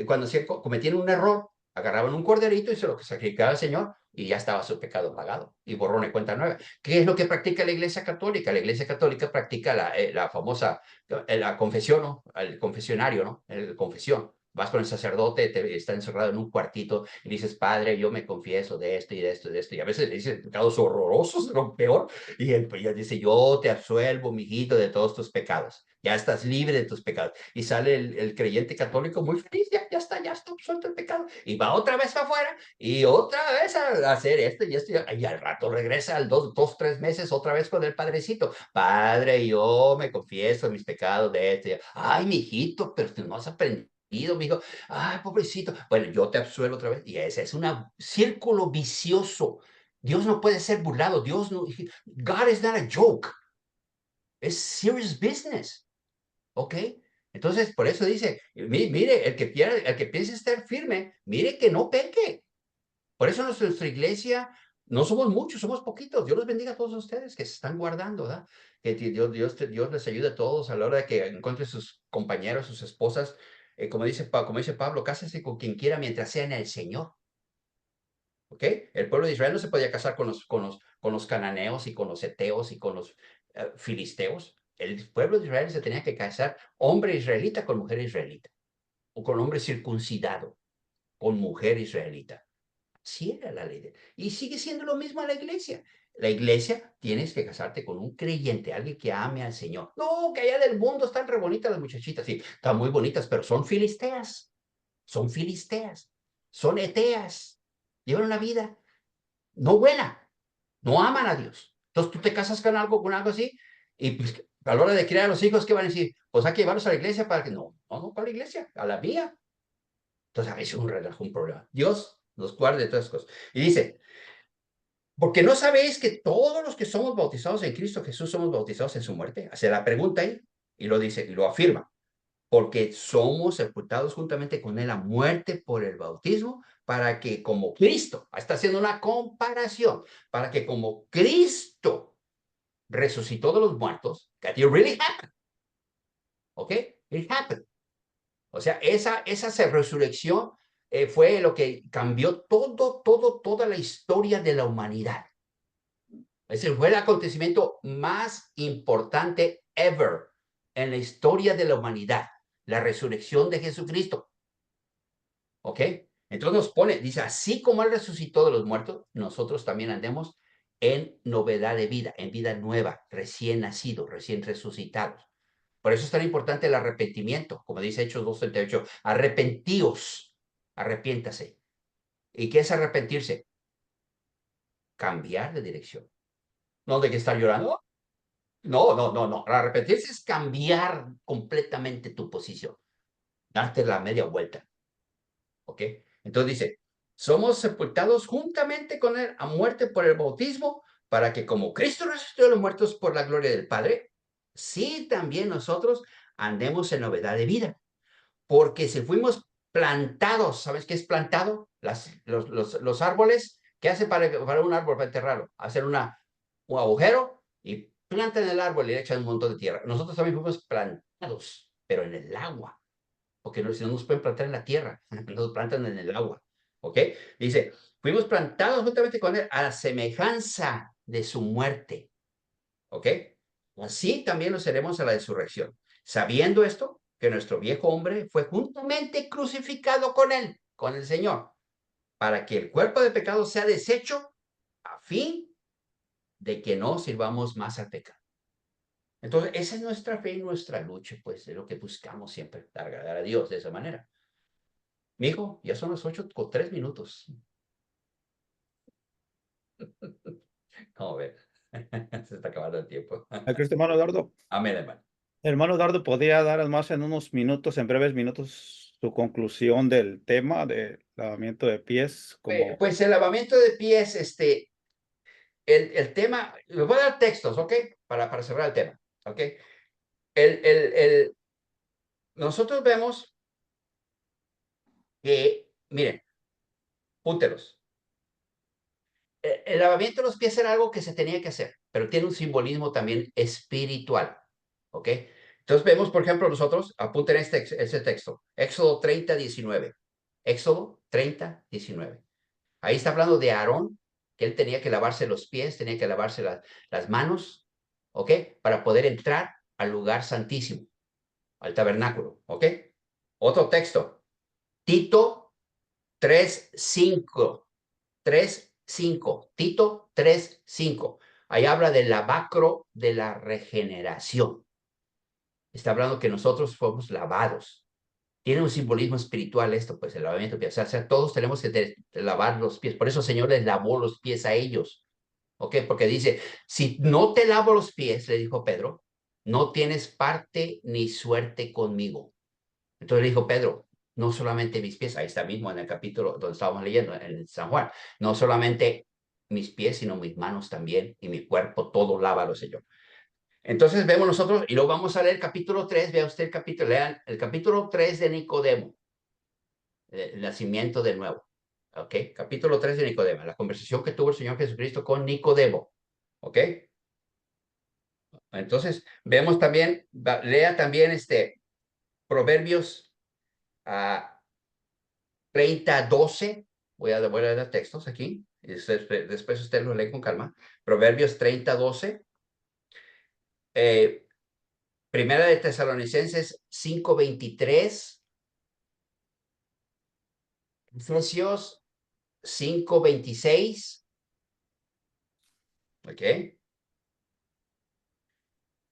Cuando cometían un error, agarraban un corderito y se lo sacrificaba al Señor y ya estaba su pecado pagado y borrón de cuenta nueva. ¿Qué es lo que practica la Iglesia Católica? La Iglesia Católica practica la famosa la confesión, ¿no? El confesionario, ¿no? La confesión. vas con el sacerdote, está encerrado en un cuartito y dices, Padre, yo me confieso de esto y de esto y de esto. Y a veces le dices pecados horrorosos, lo peor. Y él pues, ya dice, yo te absuelvo, mijito, de todos tus pecados. Ya estás libre de tus pecados. Y sale el creyente católico muy feliz, ya está absuelto el pecado. Y va otra vez para afuera y otra vez a hacer esto y esto. Y al rato regresa al 3 meses otra vez con el padrecito. Padre, yo me confieso mis pecados de esto. Ay, mijito, pero tú no has aprendido. Mijo, ay, pobrecito. Bueno, yo te absuelvo otra vez. Y ese es un círculo vicioso. Dios no puede ser burlado. Dios no. God is not a joke. Es serious business. ¿Ok? Entonces, por eso dice, mire, el que piense estar firme, mire que no peque. Por eso nuestra iglesia, no somos muchos, somos poquitos. Dios los bendiga a todos ustedes que se están guardando, ¿verdad? Que Dios les ayude a todos a la hora de que encuentren sus compañeros, sus esposas. Como dice Pablo, cásese con quien quiera mientras sea en el Señor. ¿Ok? El pueblo de Israel no se podía casar con los cananeos y con los heteos y con los filisteos. El pueblo de Israel se tenía que casar hombre israelita con mujer israelita. O con hombre circuncidado con mujer israelita. Sí era la ley. Y sigue siendo lo mismo a la iglesia. La iglesia tienes que casarte con un creyente, alguien que ame al Señor. No, que allá del mundo están re bonitas las muchachitas. Sí, están muy bonitas, pero son filisteas. Son filisteas. Son eteas. Llevan una vida no buena. No aman a Dios. Entonces tú te casas con algo así y pues, a la hora de criar a los hijos, ¿qué van a decir? Pues hay que llevarlos a la iglesia para que no, para la iglesia, a la mía. Entonces a veces un relajo, un problema. Dios nos guarde de todas las cosas. Y dice, porque no sabéis que todos los que somos bautizados en Cristo Jesús somos bautizados en su muerte. Hace la pregunta ahí y lo dice y lo afirma. Porque somos sepultados juntamente con él a muerte por el bautismo, para que como Cristo, está haciendo una comparación, para que como Cristo resucitó de los muertos, that it really happened, ¿ok? It happened. O sea, esa resurrección fue lo que cambió toda la historia de la humanidad. Ese fue el acontecimiento más importante ever en la historia de la humanidad, la resurrección de Jesucristo. ¿Ok? Entonces nos pone, dice, así como Él resucitó de los muertos, nosotros también andemos en novedad de vida, en vida nueva, recién nacidos, recién resucitados. Por eso es tan importante el arrepentimiento, como dice Hechos 2:38, arrepentíos, arrepiéntase. ¿Y qué es arrepentirse? Cambiar de dirección. ¿No de que estar llorando? No. Arrepentirse es cambiar completamente tu posición, darte la media vuelta. ¿Ok? Entonces dice, somos sepultados juntamente con él a muerte por el bautismo, para que como Cristo resucitó de los muertos por la gloria del Padre, sí también nosotros andemos en novedad de vida. Porque si fuimos plantados, ¿sabes qué es plantado? Los árboles, ¿qué hace para un árbol, para enterrarlo? Hacer un agujero y plantan el árbol y le echan un montón de tierra. Nosotros también fuimos plantados, pero en el agua. Porque si no nos pueden plantar en la tierra, nos plantan en el agua. ¿Ok? Dice, fuimos plantados juntamente con él a la semejanza de su muerte. ¿Ok? Así también lo seremos a la resurrección. Sabiendo esto, que nuestro viejo hombre fue juntamente crucificado con él, con el Señor, para que el cuerpo de pecado sea deshecho a fin de que no sirvamos más al pecado. Entonces, esa es nuestra fe y nuestra lucha, pues, es lo que buscamos siempre, agradar a Dios de esa manera. Mijo, ya son las 8:03. ¿Cómo ves? Se está acabando el tiempo. Cristo, hermano Eduardo. Amén, hermano. Hermano Eduardo, ¿podría dar más en unos minutos, en breves minutos, su conclusión del tema del lavamiento de pies? Como... Pues el lavamiento de pies, el tema, les voy a dar textos, ¿ok? Para cerrar el tema, ¿ok? Nosotros vemos que, miren, púntelos. El lavamiento de los pies era algo que se tenía que hacer, pero tiene un simbolismo también espiritual, ¿ok? Entonces vemos, por ejemplo, nosotros, apunten ese texto, Éxodo 30:19. Éxodo 30:19. Ahí está hablando de Aarón, que él tenía que lavarse los pies, tenía que lavarse las manos, ¿ok? Para poder entrar al lugar santísimo, al tabernáculo, ¿ok? Otro texto, Tito 3:5. 3:5. Tito 3:5. Ahí habla del lavacro de la regeneración. Está hablando que nosotros fuimos lavados. Tiene un simbolismo espiritual esto, pues el lavamiento de pies. O sea, todos tenemos que lavar los pies. Por eso el Señor les lavó los pies a ellos. ¿Ok? Porque dice, si no te lavo los pies, le dijo Pedro, no tienes parte ni suerte conmigo. Entonces le dijo Pedro, no solamente mis pies, ahí está mismo en el capítulo donde estábamos leyendo, en San Juan, no solamente mis pies, sino mis manos también y mi cuerpo, todo lávalo, Señor. Entonces vemos nosotros, y luego vamos a leer el capítulo 3, vea usted el capítulo, lean el capítulo 3 de Nicodemo, el nacimiento de nuevo. ¿Ok? Capítulo 3 de Nicodemo, la conversación que tuvo el Señor Jesucristo con Nicodemo. ¿Ok? Entonces, vemos también, lea también Proverbios 30:12. Voy a dar textos aquí. Y después usted lo lee con calma. Proverbios 30:12. Primera de Tesalonicenses 5:23. Efesios 5:26. ¿Ok?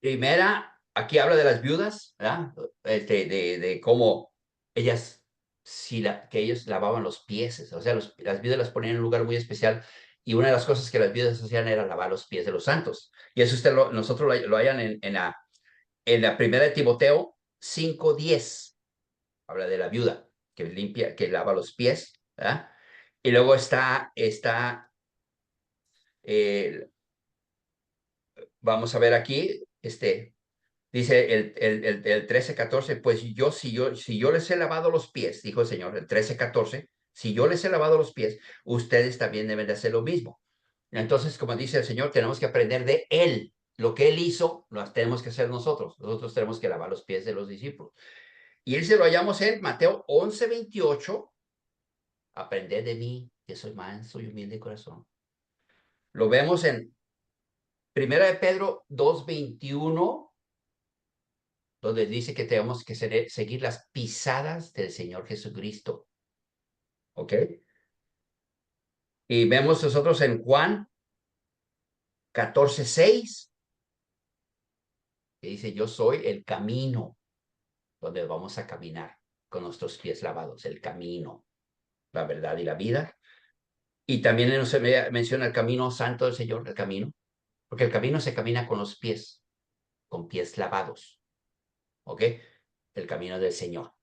Primera, aquí habla de las viudas, ¿verdad? De cómo ellas, que ellos lavaban los pies, o sea, las viudas las ponían en un lugar muy especial y una de las cosas que las viudas hacían era lavar los pies de los santos. Y eso nosotros lo hayan en la primera de Timoteo 5:10. Habla de la viuda que limpia, que lava los pies, ¿verdad? Y luego eh, vamos a ver aquí, dice el 13:14, pues si yo les he lavado los pies, dijo el Señor, el 13:14, si yo les he lavado los pies, ustedes también deben de hacer lo mismo. Entonces, como dice el Señor, tenemos que aprender de Él. Lo que Él hizo, lo tenemos que hacer nosotros. Nosotros tenemos que lavar los pies de los discípulos. Y Él se lo hallamos en Mateo 11:28. Aprended de mí, que soy manso y humilde de corazón. Lo vemos en Primera de Pedro 2:21, donde dice que tenemos que seguir las pisadas del Señor Jesucristo. ¿Ok? Y vemos nosotros en Juan 14:6, que dice, yo soy el camino donde vamos a caminar con nuestros pies lavados, el camino, la verdad y la vida. Y también nos menciona el camino santo del Señor, el camino, porque el camino se camina con los pies, con pies lavados. ¿Ok? El camino del Señor.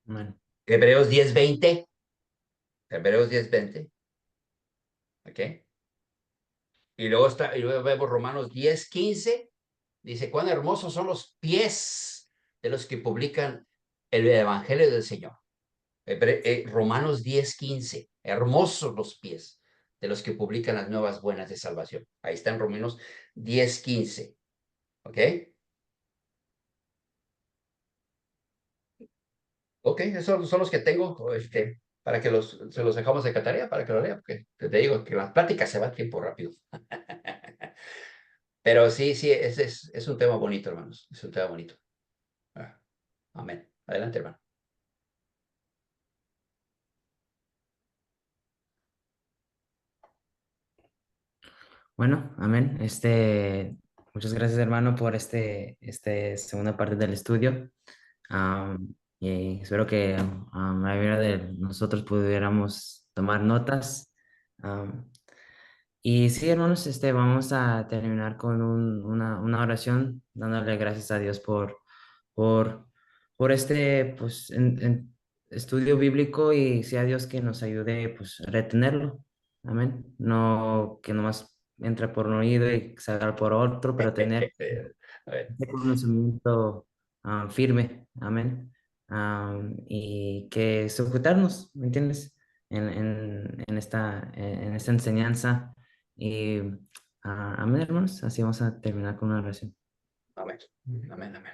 Amén. Hebreos 10:20. Hebreos 10:20. ¿Ok? Y luego vemos Romanos 10:15. Dice, cuán hermosos son los pies de los que publican el evangelio del Señor. Romanos 10:15. Hermosos los pies de los que publican las nuevas buenas de salvación. Ahí está en Romanos 10:15. ¿Ok? Ok, esos son los que tengo, para que se los dejamos de tarea para que lo lea, porque te digo que las pláticas se va el tiempo rápido. Pero sí, sí, es un tema bonito, hermanos. Es un tema bonito. Ah, amén. Adelante, hermano. Bueno, amén. Muchas gracias, hermano, por segunda parte del estudio. Y espero que a mayoría de nosotros pudiéramos tomar notas. Am, y sí, hermanos, vamos a terminar con una oración, dándole gracias a Dios por, por pues, estudio bíblico y sea Dios que nos ayude pues, a retenerlo. Amén. No que nomás entre por un oído y salga por otro, pero tener A ver, este conocimiento firme. Amén. Y que sujetarnos, ¿me entiendes? En esta enseñanza. Y amén, hermanos. Así vamos a terminar con una oración. amén. Amén, amén.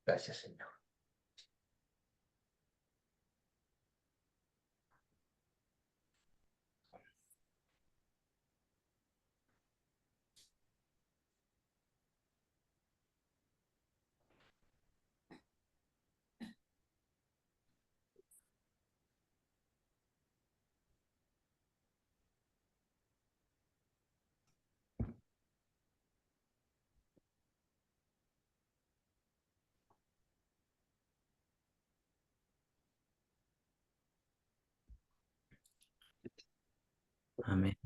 Gracias, Señor. Amén.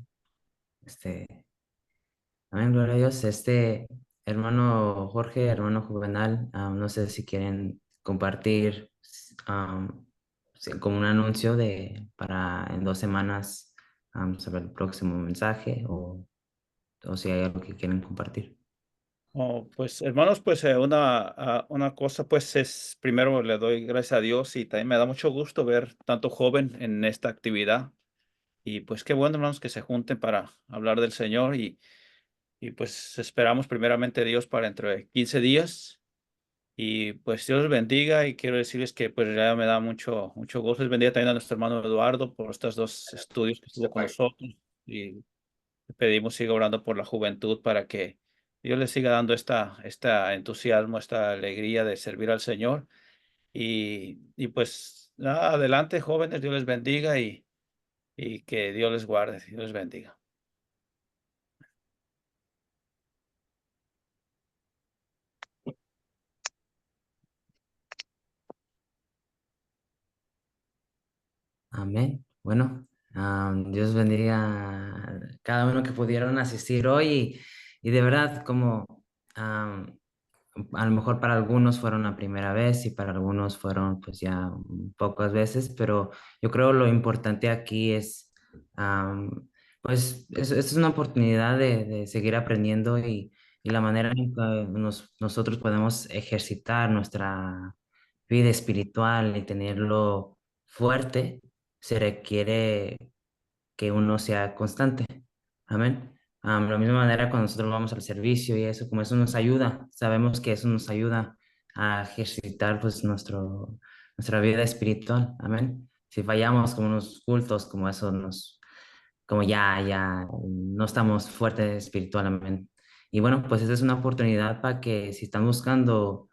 Amén, gloria a Dios. Hermano Jorge, hermano Juvenal, no sé si quieren compartir como un anuncio para en 2 semanas sobre el próximo mensaje o si hay algo que quieren compartir. Oh, pues hermanos, pues una cosa pues es, primero le doy gracias a Dios y también me da mucho gusto ver tanto joven en esta actividad y pues qué bueno hermanos que se junten para hablar del Señor y pues esperamos primeramente a Dios para dentro de 15 días y pues Dios los bendiga y quiero decirles que pues ya me da mucho gusto. Les bendiga también a nuestro hermano Eduardo por estos 2 estudios que estuvo con nosotros y pedimos siga orando por la juventud para que Dios les siga dando esta entusiasmo, esta alegría de servir al Señor. Y pues nada, adelante, jóvenes, Dios les bendiga y que Dios les guarde, Dios les bendiga. Amén. Bueno, Dios bendiga a cada uno que pudieron asistir hoy y de verdad como a lo mejor para algunos fueron la primera vez y para algunos fueron pues ya pocas veces, pero yo creo lo importante aquí es pues es una oportunidad de seguir aprendiendo y la manera en que nosotros podemos ejercitar nuestra vida espiritual y tenerlo fuerte se requiere que uno sea constante. Amén. De la misma manera, cuando nosotros vamos al servicio y eso, como eso nos ayuda, sabemos que eso nos ayuda a ejercitar pues nuestra vida espiritual. Amén. Si fallamos como unos cultos, como eso como ya no estamos fuertes espiritualmente. Y bueno, pues esa es una oportunidad para que si están buscando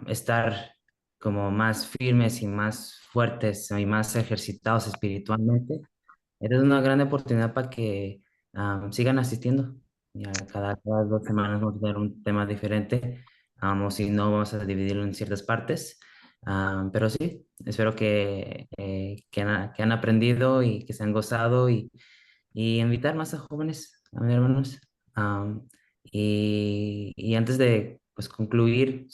estar como más firmes y más fuertes y más ejercitados espiritualmente, esta es una gran oportunidad para que sigan asistiendo. Ya cada 2 semanas vamos a tener un tema diferente, o si no, vamos a dividirlo en ciertas partes. Pero sí, espero que han aprendido y que se han gozado y invitar más a jóvenes, a mis hermanos. Y antes de pues, concluir,